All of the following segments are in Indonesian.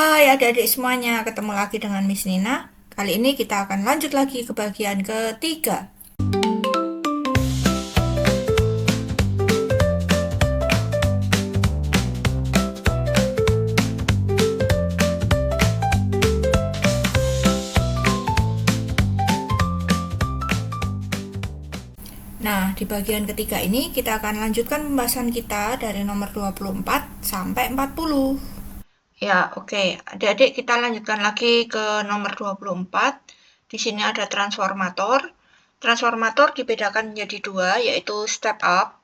Hai adik-adik semuanya, ketemu lagi dengan Miss Nina. Kali ini kita akan lanjut lagi ke bagian ketiga. Nah, di bagian ketiga ini kita akan lanjutkan pembahasan kita dari nomor 24 sampai 40. Ya, oke. Adik-adik kita lanjutkan lagi ke nomor 24. Di sini ada transformator. Transformator dibedakan menjadi dua, yaitu step up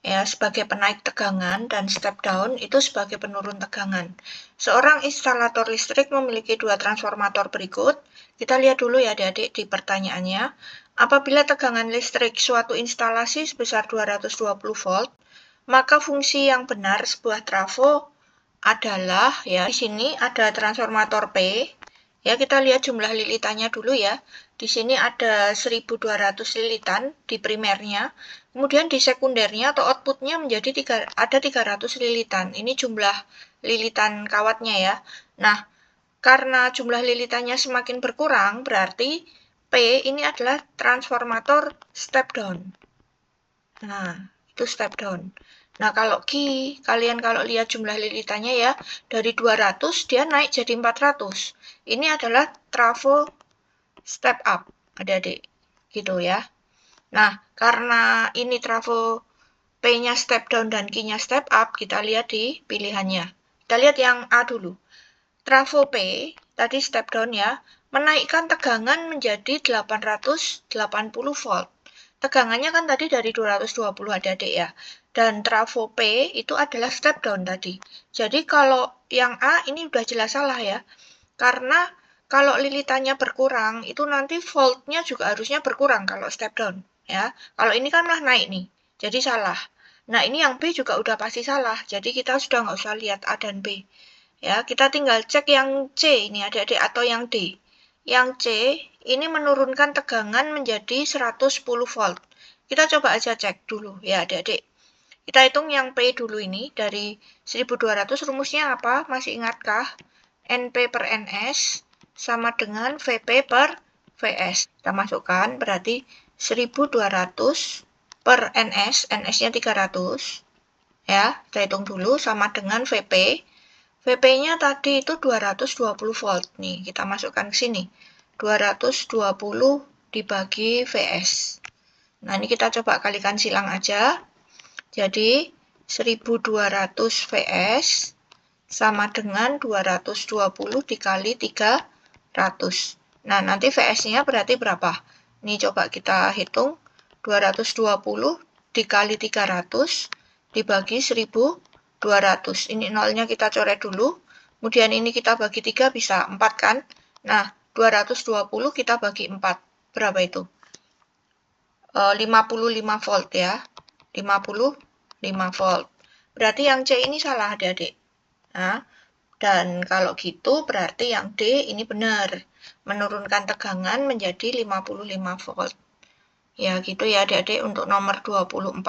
ya sebagai penaik tegangan dan step down itu sebagai penurun tegangan. Seorang instalator listrik memiliki dua transformator berikut. Kita lihat dulu ya adik-adik di pertanyaannya. Apabila tegangan listrik suatu instalasi sebesar 220 volt, maka fungsi yang benar sebuah trafo adalah ya di sini ada transformator P. Ya, kita lihat jumlah lilitannya dulu ya. Di sini ada 1200 lilitan di primernya. Kemudian di sekundernya atau outputnya menjadi ada 300 lilitan. Ini jumlah lilitan kawatnya ya. Nah, karena jumlah lilitannya semakin berkurang, berarti P ini adalah transformator step down. Nah, itu step down. Nah, kalau kalian kalau lihat jumlah lilitannya ya, dari 200 dia naik jadi 400. Ini adalah trafo step up, adik-adik. Gitu ya. Nah, karena ini trafo P-nya step down dan Q-nya step up, kita lihat di pilihannya. Kita lihat yang A dulu. Trafo P, tadi step down ya, menaikkan tegangan menjadi 880 volt. Tegangannya kan tadi dari 220 adik-adik ya. Dan trafo P itu adalah step down tadi. Jadi kalau yang A ini udah jelas salah ya. Karena kalau lilitannya berkurang, itu nanti voltnya juga harusnya berkurang kalau step down. Ya. Kalau ini kan malah naik nih. Jadi salah. Nah ini yang B juga udah pasti salah. Jadi kita sudah nggak usah lihat A dan B. Ya, kita tinggal cek yang C ini adik-adik atau yang D. Yang C ini menurunkan tegangan menjadi 110 volt. Kita coba aja cek dulu ya adik-adik. Kita hitung yang P dulu ini dari 1200 rumusnya apa? Masih ingatkah? NP per NS sama dengan VP per VS. Kita masukkan berarti 1200 per NS, NS-nya 300. Ya, kita hitung dulu sama dengan VP. VP-nya tadi itu 220 volt nih, kita masukkan ke sini. 220 dibagi VS. Nah, ini kita coba kalikan silang aja. Jadi, 1200 VS sama dengan 220 dikali 300. Nah, nanti VS-nya berarti berapa? Ini coba kita hitung. 220 dikali 300 dibagi 1200. Ini nolnya kita coret dulu. Kemudian ini kita bagi 3 bisa 4 kan? Nah, 220 kita bagi 4. Berapa itu? 55 volt ya. 55 volt. Berarti yang C ini salah adik-adik. Nah, dan kalau gitu berarti yang D ini benar. Menurunkan tegangan menjadi 55 volt. Ya gitu ya adik-adik untuk nomor 24.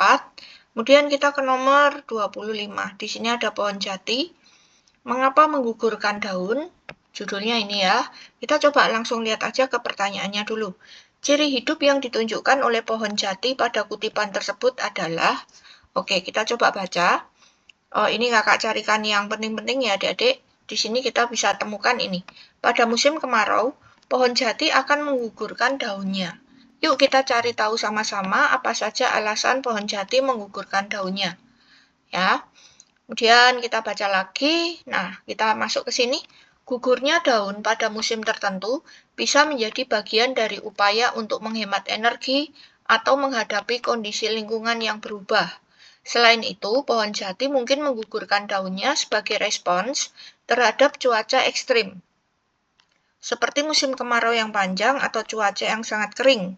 Kemudian kita ke nomor 25. Di sini ada pohon jati. Mengapa menggugurkan daun? Judulnya ini ya. Kita coba langsung lihat aja ke pertanyaannya dulu. Ciri hidup yang ditunjukkan oleh pohon jati pada kutipan tersebut adalah, oke kita coba baca. Ini kakak carikan yang penting-penting ya adik-adik. Di sini kita bisa temukan ini. Pada musim kemarau, pohon jati akan menggugurkan daunnya. Yuk kita cari tahu sama-sama apa saja alasan pohon jati menggugurkan daunnya. Ya. Kemudian kita baca lagi. Nah, kita masuk ke sini. Gugurnya daun pada musim tertentu bisa menjadi bagian dari upaya untuk menghemat energi atau menghadapi kondisi lingkungan yang berubah. Selain itu, pohon jati mungkin menggugurkan daunnya sebagai respons terhadap cuaca ekstrim, seperti musim kemarau yang panjang atau cuaca yang sangat kering.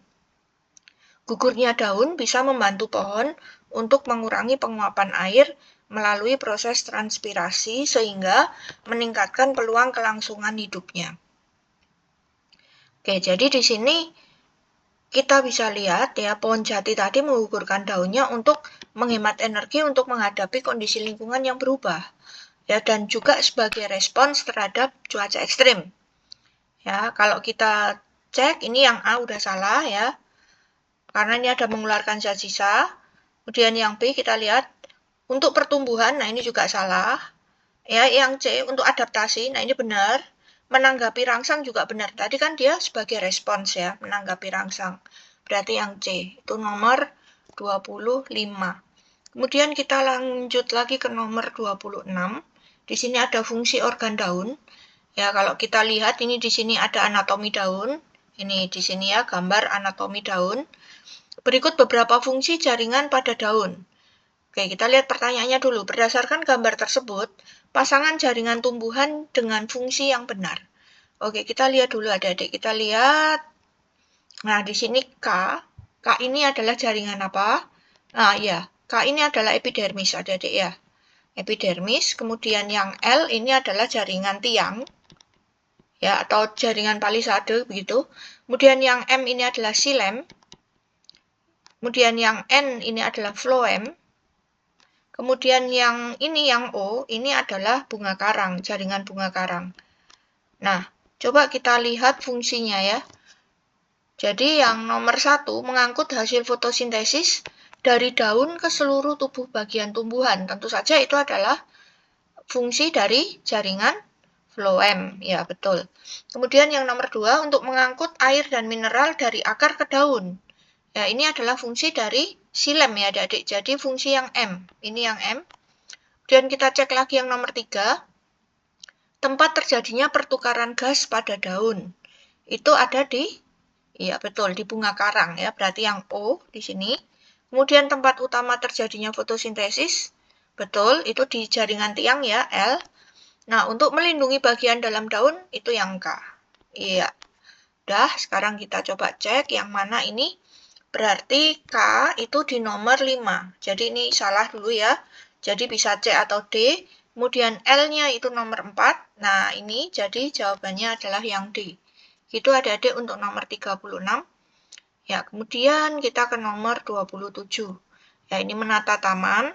Gugurnya daun bisa membantu pohon untuk mengurangi penguapan air melalui proses transpirasi sehingga meningkatkan peluang kelangsungan hidupnya. Oke, jadi di sini kita bisa lihat ya pohon jati tadi menggugurkan daunnya untuk menghemat energi untuk menghadapi kondisi lingkungan yang berubah. ya, dan juga sebagai respons terhadap cuaca ekstrim. Ya, kalau kita cek ini yang A udah salah ya, karena ini ada mengeluarkan zat sisa. Kemudian yang B kita lihat untuk pertumbuhan, nah ini juga salah. Ya, yang C untuk adaptasi, nah ini benar. Menanggapi rangsang juga benar. Tadi kan dia sebagai respons ya, menanggapi rangsang. Berarti yang C itu nomor 25. Kemudian kita lanjut lagi ke nomor 26. Di sini ada fungsi organ daun. Ya, kalau kita lihat ini di sini ada anatomi daun. Ini di sini ya gambar anatomi daun. Berikut beberapa fungsi jaringan pada daun. Oke, kita lihat pertanyaannya dulu. Berdasarkan gambar tersebut, pasangan jaringan tumbuhan dengan fungsi yang benar. Oke, kita lihat dulu adik-adik. Kita lihat. Nah, di sini K. K ini adalah jaringan apa? Nah, ya. K ini adalah epidermis adik-adik ya. Epidermis. Kemudian yang L ini adalah jaringan tiang. Ya, atau jaringan palisade begitu. Kemudian yang M ini adalah xilem. Kemudian yang N ini adalah phloem. Kemudian yang ini, yang O, ini adalah bunga karang, jaringan bunga karang. Nah, coba kita lihat fungsinya ya. Jadi yang nomor 1, mengangkut hasil fotosintesis dari daun ke seluruh tubuh bagian tumbuhan. Tentu saja itu adalah fungsi dari jaringan phloem. Ya, betul. Kemudian yang nomor 2, untuk mengangkut air dan mineral dari akar ke daun. Ya, ini adalah fungsi dari xilem ya adik-adik. Jadi fungsi yang M. Ini yang M. Dan kita cek lagi yang nomor 3. Tempat terjadinya pertukaran gas pada daun. Itu ada di, ya betul, di bunga karang ya. Berarti yang O di sini. Kemudian tempat utama terjadinya fotosintesis. Betul, itu di jaringan tiang ya, L. Nah, untuk melindungi bagian dalam daun, itu yang K. Iya. Udah, sekarang kita coba cek yang mana ini. Berarti K itu di nomor 5. Jadi ini salah dulu ya. Jadi bisa C atau D. Kemudian L-nya itu nomor 4. Nah, ini jadi jawabannya adalah yang D. Itu adik-adik untuk nomor 36. Ya, kemudian kita ke nomor 27. Ya, ini menata taman.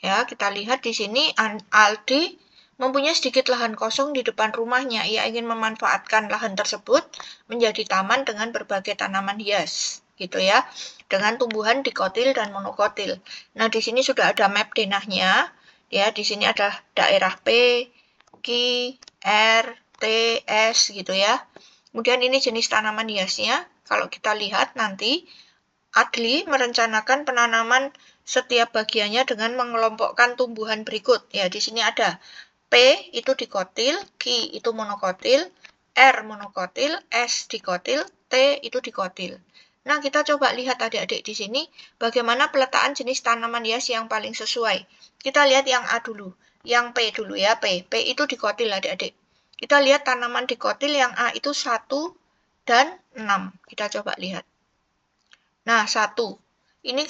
Ya, kita lihat di sini Aldi mempunyai sedikit lahan kosong di depan rumahnya. Ia ingin memanfaatkan lahan tersebut menjadi taman dengan berbagai tanaman hias. Gitu ya, dengan tumbuhan dikotil dan monokotil. Nah, di sini sudah ada map denahnya, ya, di sini ada daerah P, Q, R, T, S, gitu ya. Kemudian ini jenis tanaman hiasnya, kalau kita lihat nanti, Adli merencanakan penanaman setiap bagiannya dengan mengelompokkan tumbuhan berikut. Ya, di sini ada P itu dikotil, Q itu monokotil, R monokotil, S dikotil, T itu dikotil. Nah, kita coba lihat adik-adik di sini bagaimana peletakan jenis tanaman hias yang paling sesuai. Kita lihat yang A dulu, yang P dulu ya, P. P itu dikotil adik-adik. Kita lihat tanaman dikotil yang A itu 1 dan 6. Kita coba lihat. Nah, 1. Ini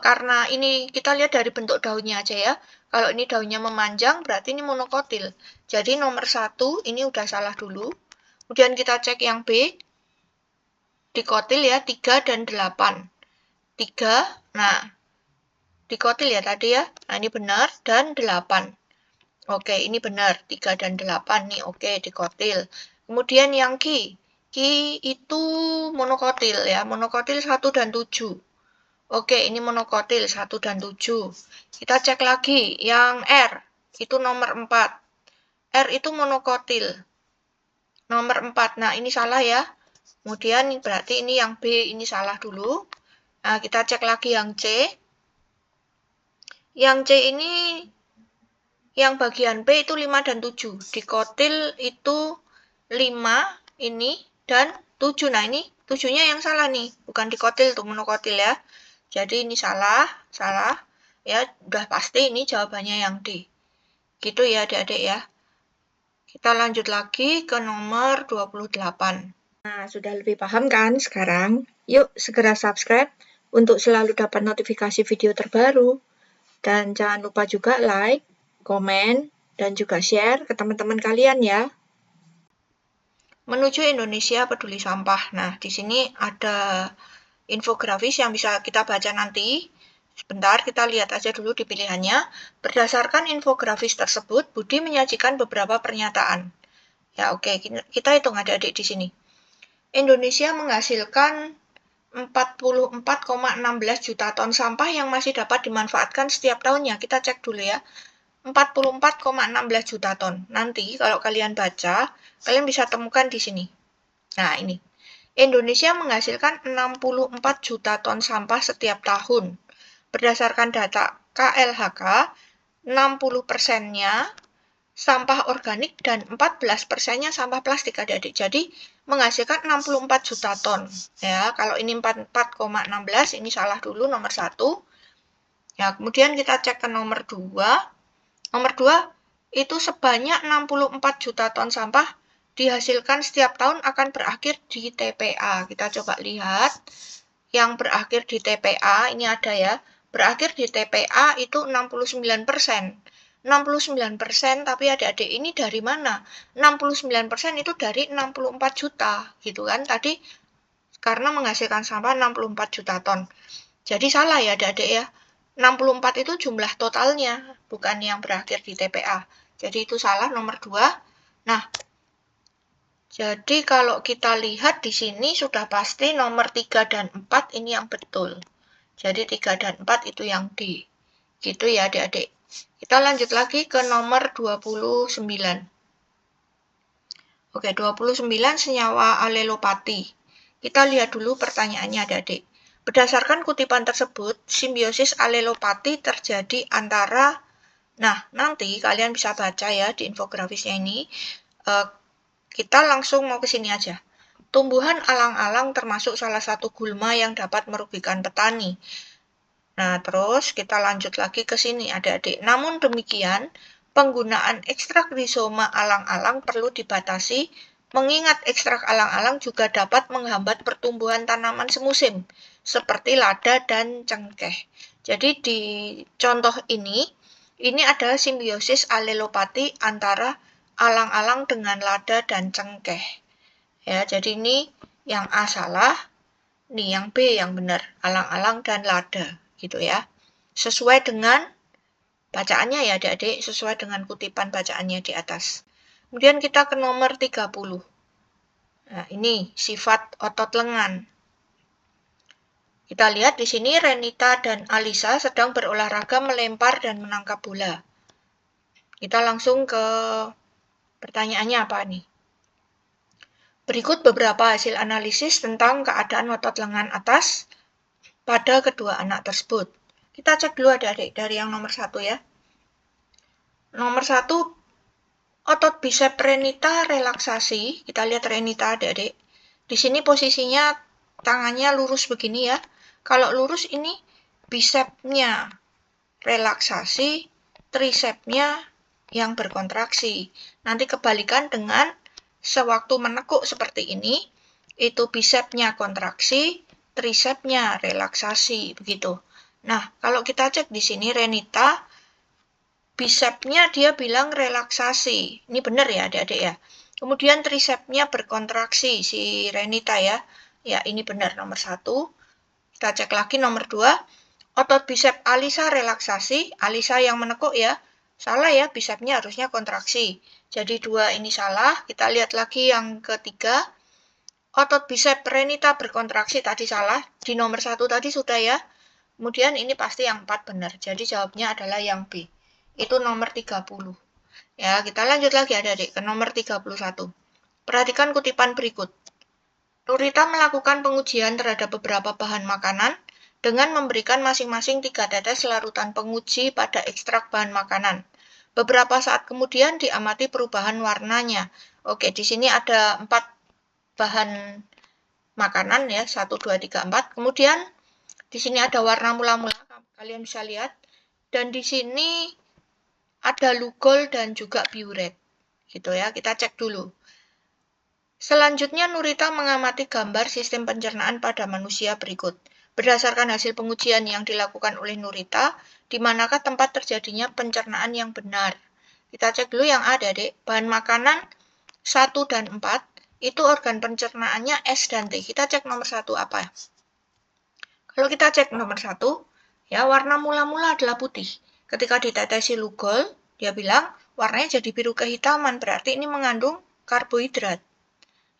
karena ini kita lihat dari bentuk daunnya aja ya. Kalau ini daunnya memanjang berarti ini monokotil. Jadi nomor 1 ini udah salah dulu. Kemudian kita cek yang B. Dikotil ya 3 dan 8. 3, nah dikotil ya tadi ya. Nah ini benar dan 8. Oke, ini benar 3 dan 8 nih. Oke, dikotil. Kemudian yang Q. Q itu monokotil ya. Monokotil 1 dan 7. Oke, ini monokotil 1 dan 7. Kita cek lagi yang R. Itu nomor 4. R itu monokotil. Nomor 4. Nah, ini salah ya. Kemudian berarti ini yang B, ini salah dulu. Nah, kita cek lagi yang C. Yang C ini, yang bagian B itu 5 dan 7. Dikotil itu 5, ini, dan 7. Nah, ini 7-nya yang salah nih. Bukan dikotil tuh, monokotil ya. Jadi ini salah. Ya, udah pasti ini jawabannya yang D. Gitu ya adik-adik ya. Kita lanjut lagi ke nomor 28. Nah, sudah lebih paham kan sekarang? Yuk, segera subscribe untuk selalu dapat notifikasi video terbaru. Dan jangan lupa juga like, komen, dan juga share ke teman-teman kalian ya. Menuju Indonesia Peduli Sampah. Nah, di sini ada infografis yang bisa kita baca nanti. Sebentar, kita lihat aja dulu di pilihannya. Berdasarkan infografis tersebut, Budi menyajikan beberapa pernyataan. Ya, oke, kita hitung adik-adik di sini. Indonesia menghasilkan 44,16 juta ton sampah yang masih dapat dimanfaatkan setiap tahunnya. Kita cek dulu ya. 44,16 juta ton. Nanti kalau kalian baca, kalian bisa temukan di sini. Nah, ini. Indonesia menghasilkan 64 juta ton sampah setiap tahun. Berdasarkan data KLHK, 60%-nya sampah organik dan 14%-nya sampah plastik adik-adik. Jadi menghasilkan 64 juta ton. Ya, kalau ini 44,16 ini salah dulu nomor 1. Ya, kemudian kita cek ke nomor 2. Nomor 2 itu sebanyak 64 juta ton sampah dihasilkan setiap tahun akan berakhir di TPA. Kita coba lihat. Yang berakhir di TPA ini ada ya. Berakhir di TPA itu 69%. 69%, tapi adik-adik ini dari mana? 69% itu dari 64 juta, gitu kan? Tadi karena menghasilkan sampah 64 juta ton. Jadi salah ya adik-adik ya. 64 itu jumlah totalnya, bukan yang berakhir di TPA. Jadi itu salah nomor 2. Nah, jadi kalau kita lihat di sini sudah pasti nomor 3 dan 4 ini yang betul. Jadi 3 dan 4 itu yang D. Gitu ya adik-adik. Kita lanjut lagi ke nomor 29. Oke, 29 senyawa alelopati. Kita lihat dulu pertanyaannya adik-adik. Berdasarkan kutipan tersebut, simbiosis alelopati terjadi antara, nah nanti kalian bisa baca ya di infografisnya ini, kita langsung mau ke sini aja. Tumbuhan alang-alang termasuk salah satu gulma yang dapat merugikan petani. Nah, terus kita lanjut lagi ke sini adik-adik. Namun demikian, penggunaan ekstrak rizoma alang-alang perlu dibatasi, mengingat ekstrak alang-alang juga dapat menghambat pertumbuhan tanaman semusim, seperti lada dan cengkeh. Jadi di contoh ini adalah simbiosis alelopati antara alang-alang dengan lada dan cengkeh. Ya, jadi ini yang A salah, ini yang B yang benar, alang-alang dan lada, gitu ya. Sesuai dengan bacaannya ya adik-adik, sesuai dengan kutipan bacaannya di atas. Kemudian kita ke nomor 30. Nah, ini sifat otot lengan. Kita lihat di sini Renita dan Alisa sedang berolahraga melempar dan menangkap bola. Kita langsung ke pertanyaannya apa nih? Berikut beberapa hasil analisis tentang keadaan otot lengan atas pada kedua anak tersebut. Kita cek dulu adik-adik dari yang nomor 1 ya. Nomor 1, otot bisep Renita relaksasi. Kita lihat Renita adik-adik. Di sini posisinya tangannya lurus begini ya. Kalau lurus ini bisepnya relaksasi, trisepnya yang berkontraksi. Nanti kebalikan dengan sewaktu menekuk seperti ini, itu bisepnya kontraksi, trisepnya relaksasi, begitu. Nah, kalau kita cek di sini Renita, bisepnya dia bilang relaksasi. Ini benar ya adik-adik ya. Kemudian trisepnya berkontraksi si Renita ya. Ya, ini benar nomor 1. Kita cek lagi nomor 2. Otot bisep Alisa relaksasi. Alisa yang menekuk ya. Salah ya, bisepnya harusnya kontraksi. Jadi 2 ini salah. Kita lihat lagi yang ketiga. Otot bisep Renita berkontraksi tadi salah. Di nomor 1 tadi sudah ya. Kemudian ini pasti yang 4 benar. Jadi jawabnya adalah yang B. Itu nomor 30. Ya, kita lanjut lagi adik-adik ke nomor 31. Perhatikan kutipan berikut. Nurita melakukan pengujian terhadap beberapa bahan makanan dengan memberikan masing-masing 3 tetes larutan penguji pada ekstrak bahan makanan. Beberapa saat kemudian diamati perubahan warnanya. Oke, di sini ada 4 bahan makanan ya, 1, 2, 3, 4. Kemudian di sini ada warna mula-mula, kalian bisa lihat. Dan di sini ada lugol dan juga biuret. Gitu ya, kita cek dulu. Selanjutnya Nurita mengamati gambar sistem pencernaan pada manusia berikut. Berdasarkan hasil pengujian yang dilakukan oleh Nurita, di manakah tempat terjadinya pencernaan yang benar? Kita cek dulu yang ada, Dek. Bahan makanan 1 dan 4, itu organ pencernaannya S dan T. Kita cek nomor 1 apa? Kalau kita cek nomor 1, Ya, warna mula-mula adalah putih. Ketika ditetesi Lugol, dia bilang warnanya jadi biru kehitaman, berarti ini mengandung karbohidrat.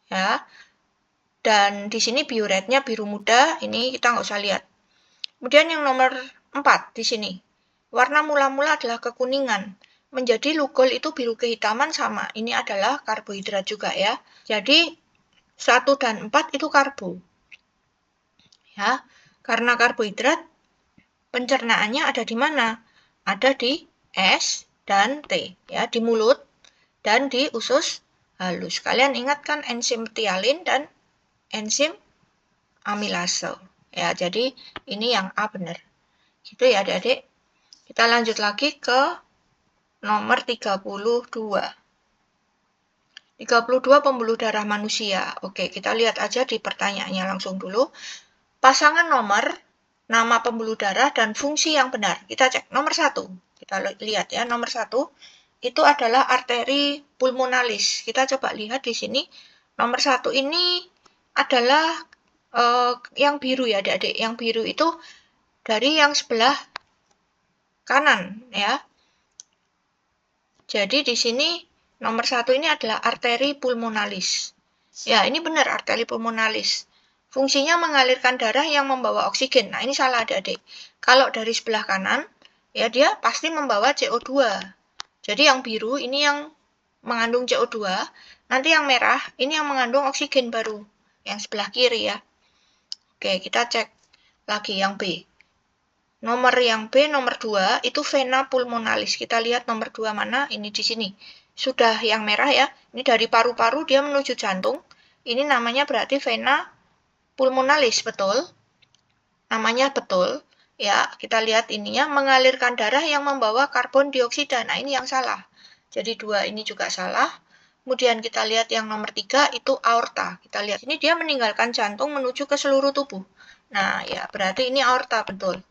Ya, dan di sini biuretnya biru muda, ini kita nggak usah lihat. Kemudian yang nomor 4 di sini, warna mula-mula adalah kekuningan. Menjadi Lugol itu biru kehitaman sama, ini adalah karbohidrat juga ya. Jadi 1 dan 4 itu karbo. Ya, karena karbohidrat pencernaannya ada di mana? Ada di S dan T, ya, di mulut dan di usus halus. Kalian ingat kan enzim ptialin dan enzim amilase. Ya, jadi ini yang A benar. Gitu ya, Adik-adik. Kita lanjut lagi ke nomor 32. 32 pembuluh darah manusia. Oke, kita lihat aja di pertanyaannya langsung dulu. Pasangan nomor, nama pembuluh darah, dan fungsi yang benar. Kita cek. Nomor 1. Kita lihat ya, nomor 1 itu adalah arteri pulmonalis. Kita coba lihat di sini. Nomor 1 ini adalah yang biru ya, Adik-adik. Yang biru itu dari yang sebelah kanan ya. Jadi di sini nomor 1 ini adalah arteri pulmonalis. Ya, ini benar arteri pulmonalis. Fungsinya mengalirkan darah yang membawa oksigen. Nah, ini salah Adik-adik. Kalau dari sebelah kanan, ya dia pasti membawa CO2. Jadi yang biru ini yang mengandung CO2, nanti yang merah ini yang mengandung oksigen baru. Yang sebelah kiri ya. Oke, kita cek lagi yang B. Nomor yang B, nomor 2, itu vena pulmonalis. Kita lihat nomor 2 mana, ini di sini. Sudah yang merah ya, ini dari paru-paru dia menuju jantung. Ini namanya berarti vena pulmonalis, betul? Namanya betul. Ya, kita lihat ininya, mengalirkan darah yang membawa karbon dioksida. Nah, ini yang salah. Jadi 2 ini juga salah. Kemudian kita lihat yang nomor 3, itu aorta. Kita lihat, ini dia meninggalkan jantung menuju ke seluruh tubuh. Nah, ya, berarti ini aorta, betul.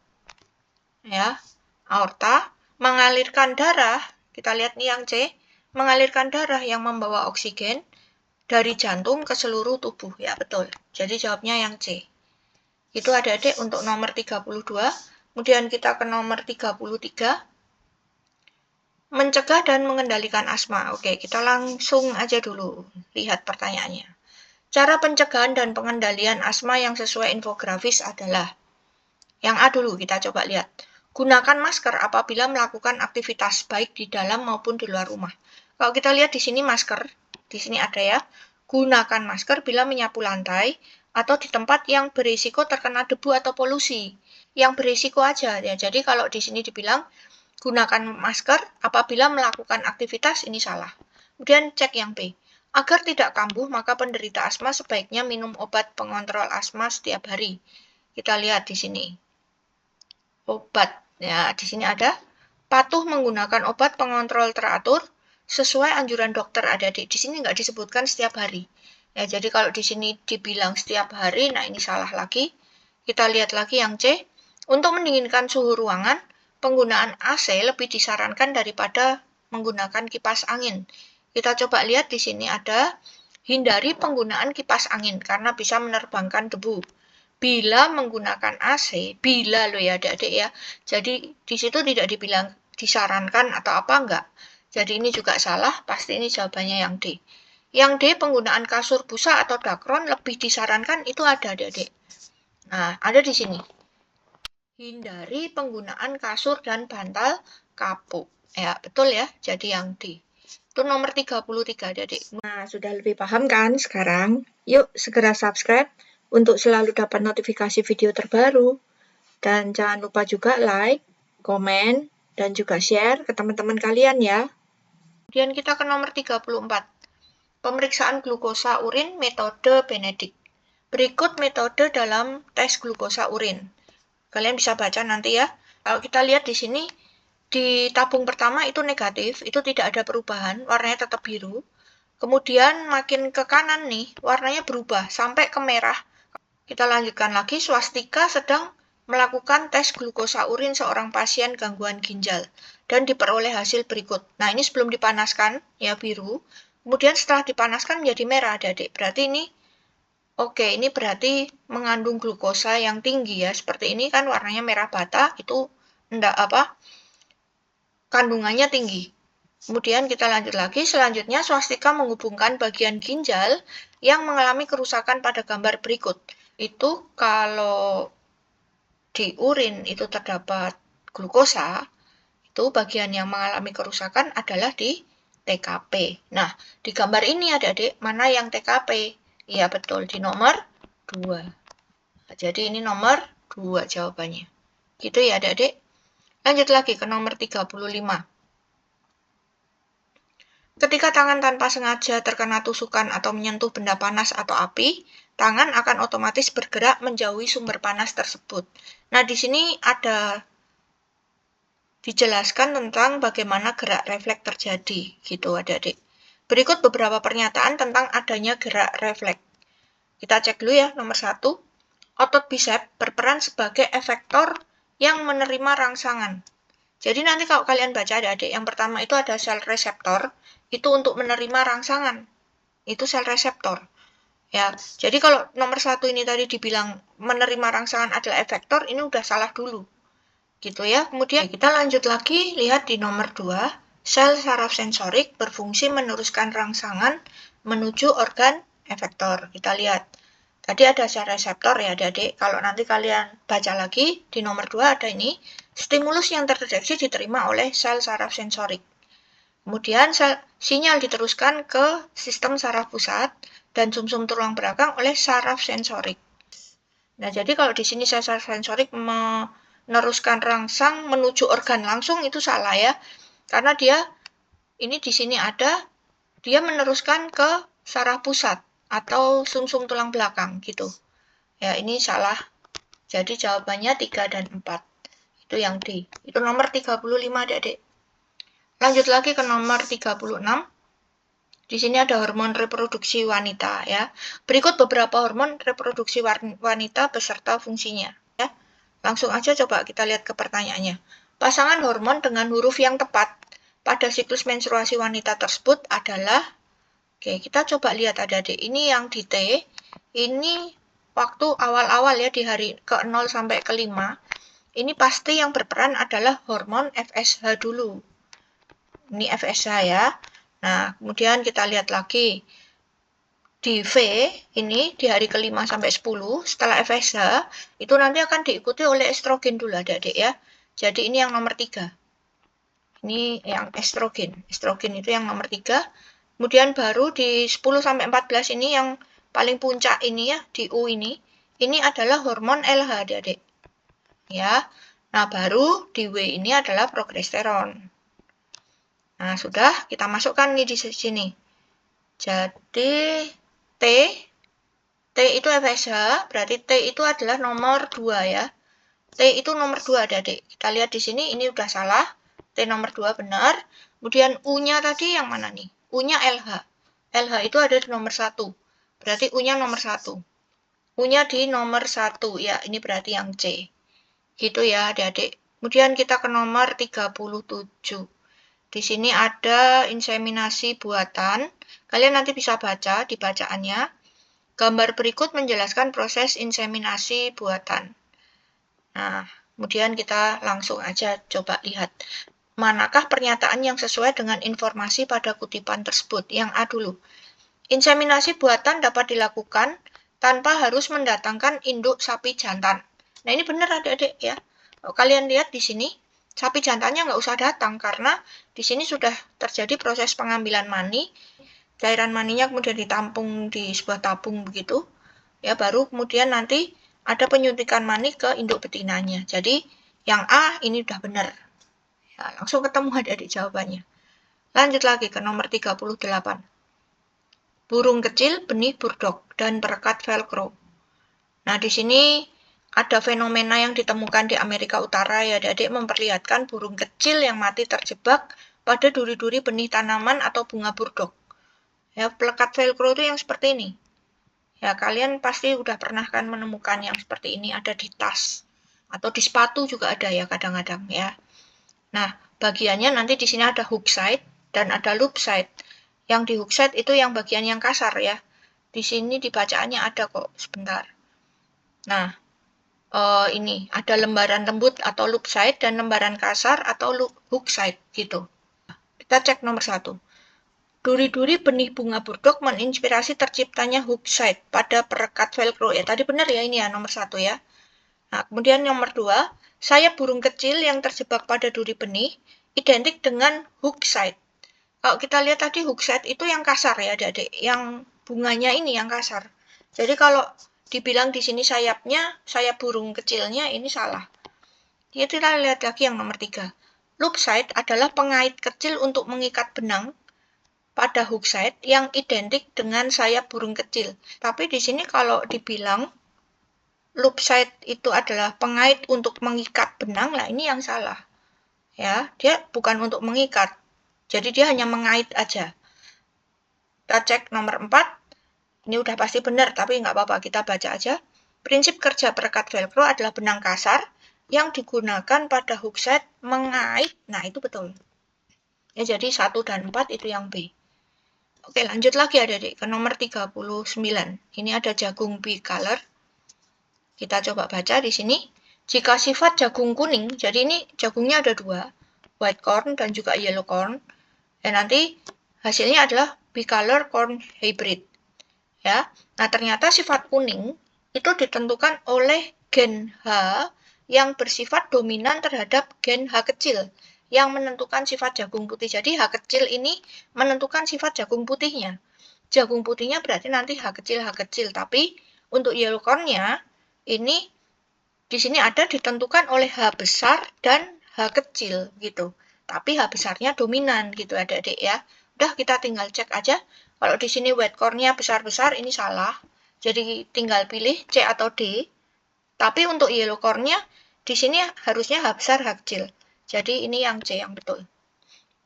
Ya, aorta mengalirkan darah, kita lihat nih yang C, mengalirkan darah yang membawa oksigen dari jantung ke seluruh tubuh. Ya, betul. Jadi jawabnya yang C. Itu Adik-adik untuk nomor 32. Kemudian kita ke nomor 33. Mencegah dan mengendalikan asma. Oke, kita langsung aja dulu lihat pertanyaannya. Cara pencegahan dan pengendalian asma yang sesuai infografis adalah yang A dulu, kita coba lihat. Gunakan masker apabila melakukan aktivitas baik di dalam maupun di luar rumah. Kalau kita lihat di sini masker, di sini ada ya. Gunakan masker bila menyapu lantai atau di tempat yang berisiko terkena debu atau polusi. Yang berisiko aja ya. Jadi kalau di sini dibilang gunakan masker apabila melakukan aktivitas, ini salah. Kemudian cek yang B. Agar tidak kambuh, maka penderita asma sebaiknya minum obat pengontrol asma setiap hari. Kita lihat di sini. Obat. Ya, di sini ada patuh menggunakan obat pengontrol teratur sesuai anjuran dokter. Adik-adik. Di sini nggak disebutkan setiap hari. Ya, jadi kalau di sini dibilang setiap hari, nah ini salah lagi. Kita lihat lagi yang C. Untuk mendinginkan suhu ruangan, penggunaan AC lebih disarankan daripada menggunakan kipas angin. Kita coba lihat di sini ada hindari penggunaan kipas angin karena bisa menerbangkan debu. Bila menggunakan AC, bila lo ya adik-adik ya. Jadi di situ tidak dibilang disarankan atau apa enggak. Jadi ini juga salah, pasti ini jawabannya yang D. Yang D, penggunaan kasur busa atau dakron lebih disarankan itu ada adik-adik. Nah, ada di sini. Hindari penggunaan kasur dan bantal kapuk. Ya, betul ya. Jadi yang D. Itu nomor 33 adik-adik. Nah, sudah lebih paham kan sekarang? Yuk segera subscribe untuk selalu dapat notifikasi video terbaru. Dan jangan lupa juga like, komen, dan juga share ke teman-teman kalian ya. Kemudian kita ke nomor 34. Pemeriksaan glukosa urin metode Benedict. Berikut metode dalam tes glukosa urin. Kalian bisa baca nanti ya. Kalau kita lihat di sini, di tabung pertama itu negatif, itu tidak ada perubahan, warnanya tetap biru. Kemudian makin ke kanan nih, warnanya berubah sampai ke merah. Kita lanjutkan lagi, swastika sedang melakukan tes glukosa urin seorang pasien gangguan ginjal dan diperoleh hasil berikut. Nah, ini sebelum dipanaskan, ya biru. Kemudian setelah dipanaskan menjadi merah, adik-adik. Berarti ini Oke, ini berarti mengandung glukosa yang tinggi ya. Seperti ini kan warnanya merah bata, itu enggak apa? Kandungannya tinggi. Kemudian kita lanjut lagi, selanjutnya swastika menghubungkan bagian ginjal yang mengalami kerusakan pada gambar berikut. Itu kalau di urin itu terdapat glukosa, itu bagian yang mengalami kerusakan adalah di TKP. Nah, di gambar ini adik-adik, mana yang TKP? Iya betul, di nomor 2. Jadi ini nomor 2 jawabannya. Gitu ya adik-adik. Lanjut lagi ke nomor 35. Ketika tangan tanpa sengaja terkena tusukan atau menyentuh benda panas atau api, tangan akan otomatis bergerak menjauhi sumber panas tersebut. Nah, di sini ada dijelaskan tentang bagaimana gerak refleks terjadi, gitu adik-adik. Berikut beberapa pernyataan tentang adanya gerak refleks. Kita cek dulu ya, nomor 1. Otot bisep berperan sebagai efektor yang menerima rangsangan. Jadi nanti kalau kalian baca adik-adik, yang pertama itu ada sel reseptor, itu untuk menerima rangsangan. Itu sel reseptor. Ya, jadi kalau nomor 1 ini tadi dibilang menerima rangsangan adalah efektor, ini udah salah dulu. Gitu ya. Kemudian kita lanjut lagi, lihat di nomor 2, sel saraf sensorik berfungsi meneruskan rangsangan menuju organ efektor. Kita lihat. Tadi ada sel reseptor ya adik-adik. Kalau nanti kalian baca lagi, di nomor 2 ada ini, stimulus yang terdeteksi diterima oleh sel saraf sensorik. Kemudian sinyal diteruskan ke sistem saraf pusat dan sumsum tulang belakang oleh saraf sensorik. Nah, jadi kalau di sini sel saraf sensorik meneruskan rangsang menuju organ langsung itu salah ya. Karena ini di sini ada, dia meneruskan ke saraf pusat atau sumsum tulang belakang gitu. Ya, ini salah. Jadi jawabannya 3 dan 4. Itu yang D. Itu nomor 35 adik-adik. Lanjut lagi ke nomor 36. Di sini ada hormon reproduksi wanita ya. Berikut beberapa hormon reproduksi wanita beserta fungsinya ya. Langsung aja coba kita lihat ke pertanyaannya. Pasangan hormon dengan huruf yang tepat pada siklus menstruasi wanita tersebut adalah, oke, kita coba lihat adik-adik. Ini yang di T, ini waktu awal-awal ya di hari ke-0 sampai ke-5. Ini pasti yang berperan adalah hormon FSH dulu. Ini FSH ya. Nah, kemudian kita lihat lagi. Di V, ini di hari ke-5 sampai 10, setelah FSH, itu nanti akan diikuti oleh estrogen dulu adik-adik ya. Jadi ini yang nomor 3. Ini yang estrogen. Estrogen itu yang nomor 3. Kemudian baru di 10 sampai 14 ini yang paling puncak ini ya, di U ini. Ini adalah hormon LH adik-adik. Ya. Nah, baru di W ini adalah progesteron. Nah, sudah kita masukkan nih di sini. Jadi T itu FSH, berarti T itu adalah nomor 2 ya. T itu nomor 2 adik-adik. Kita lihat di sini, ini udah salah. T nomor 2 benar. Kemudian U-nya tadi yang mana nih? U-nya LH. LH itu ada di nomor 1. Berarti U-nya nomor 1. U-nya di nomor 1. Ya, ini berarti yang C. Gitu ya adik-adik. Kemudian kita ke nomor 37. Di sini ada inseminasi buatan. Kalian nanti bisa baca di bacaannya. Gambar berikut menjelaskan proses inseminasi buatan. Nah, kemudian kita langsung aja coba lihat. Manakah pernyataan yang sesuai dengan informasi pada kutipan tersebut? Yang A dulu. Inseminasi buatan dapat dilakukan tanpa harus mendatangkan induk sapi jantan. Nah, ini benar adik-adik ya. Kalau kalian lihat di sini, sapi jantannya nggak usah datang karena di sini sudah terjadi proses pengambilan mani. Cairan maninya kemudian ditampung di sebuah tabung begitu. Ya, baru kemudian nanti ada penyuntikan mani ke induk betinanya. Jadi, yang A ini udah benar. Ya, langsung ketemu adik-adik jawabannya. Lanjut lagi ke nomor 38. Burung kecil, benih burdok, dan perekat velcro. Nah, di sini ada fenomena yang ditemukan di Amerika Utara ya adik-adik memperlihatkan burung kecil yang mati terjebak pada duri-duri benih tanaman atau bunga burdok. Ya, pelekat velcro itu yang seperti ini. Ya, kalian pasti udah pernah kan menemukan yang seperti ini ada di tas. Atau di sepatu juga ada ya kadang-kadang ya. Nah, bagiannya nanti di sini ada hook side dan ada loop side. Yang di hook side itu yang bagian yang kasar ya. Di sini di bacaannya ada kok, sebentar. Nah, ini ada lembaran lembut atau loop side dan lembaran kasar atau hook side gitu. Kita cek nomor 1. Duri-duri benih bunga burdok menginspirasi terciptanya hook side pada perekat velcro. Ya, tadi benar ya ini ya nomor 1 ya. Nah, kemudian nomor 2, sayap burung kecil yang terjebak pada duri benih identik dengan hook side. Kalau kita lihat tadi hook side itu yang kasar ya adik-adik, yang bunganya ini yang kasar. Jadi kalau dibilang di sini sayapnya, sayap burung kecilnya ini salah. Ya, kita lihat lagi yang nomor 3. Loop side adalah pengait kecil untuk mengikat benang pada hook side yang identik dengan sayap burung kecil. Tapi di sini kalau dibilang loop side itu adalah pengait untuk mengikat benang, lah ini yang salah. Ya, dia bukan untuk mengikat. Jadi dia hanya mengait aja. Kita cek nomor 4. Ini udah pasti benar, tapi nggak apa-apa, kita baca aja. Prinsip kerja perekat velcro adalah benang kasar yang digunakan pada hook side mengait. Nah, itu betul. Ya, jadi 1 dan 4 itu yang B. Oke, lanjut lagi adik-adik ke nomor 39. Ini ada jagung bicolor. Kita coba baca di sini. Jika sifat jagung kuning, jadi ini jagungnya ada 2, white corn dan juga yellow corn. Dan nanti hasilnya adalah bicolor corn hybrid. Ya. Nah, ternyata sifat kuning itu ditentukan oleh gen H yang bersifat dominan terhadap gen H kecil yang menentukan sifat jagung putih. Jadi H kecil ini menentukan sifat jagung putihnya. Jagung putihnya berarti nanti H kecil, tapi untuk yellow corn-nya ini di sini ada ditentukan oleh H besar dan H kecil gitu. Tapi H besarnya dominan gitu adik-adik ya. Udah, kita tinggal cek aja. Kalau di sini white corn-nya besar-besar ini salah. Jadi tinggal pilih C atau D. Tapi untuk yellow corn-nya di sini harusnya H besar H kecil. Jadi ini yang C yang betul.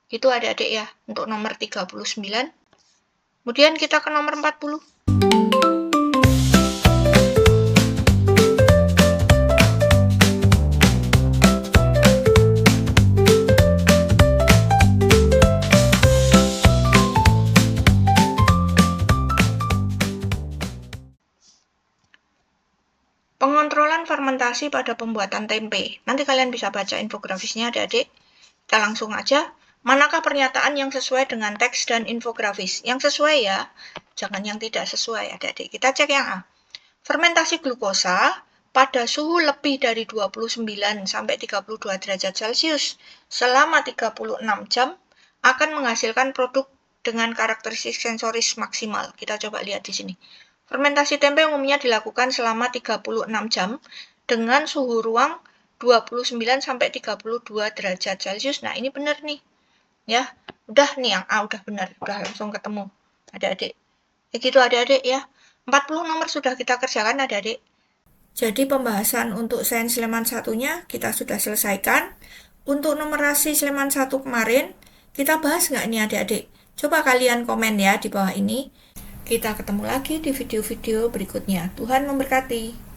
Itu adik-adik ya untuk nomor 39. Kemudian kita ke nomor 40. Pengontrolan fermentasi pada pembuatan tempe. Nanti kalian bisa baca infografisnya adik-adik. Kita langsung aja. Manakah pernyataan yang sesuai dengan teks dan infografis? Yang sesuai ya, jangan yang tidak sesuai adik-adik. Kita cek yang A. Fermentasi glukosa pada suhu lebih dari 29 sampai 32 derajat Celcius selama 36 jam akan menghasilkan produk dengan karakteristik sensoris maksimal. Kita coba lihat di sini. Fermentasi tempe umumnya dilakukan selama 36 jam dengan suhu ruang 29 sampai 32 derajat Celcius. Nah, ini benar nih. Ya, udah nih yang A udah benar, udah langsung ketemu adik-adik. Ya gitu adik-adik ya. 40 nomor sudah kita kerjakan adik-adik. Jadi pembahasan untuk sains Sleman 1-nya kita sudah selesaikan. Untuk numerasi Sleman 1 kemarin, kita bahas nggak nih adik-adik? Coba kalian komen ya di bawah ini. Kita ketemu lagi di video-video berikutnya. Tuhan memberkati.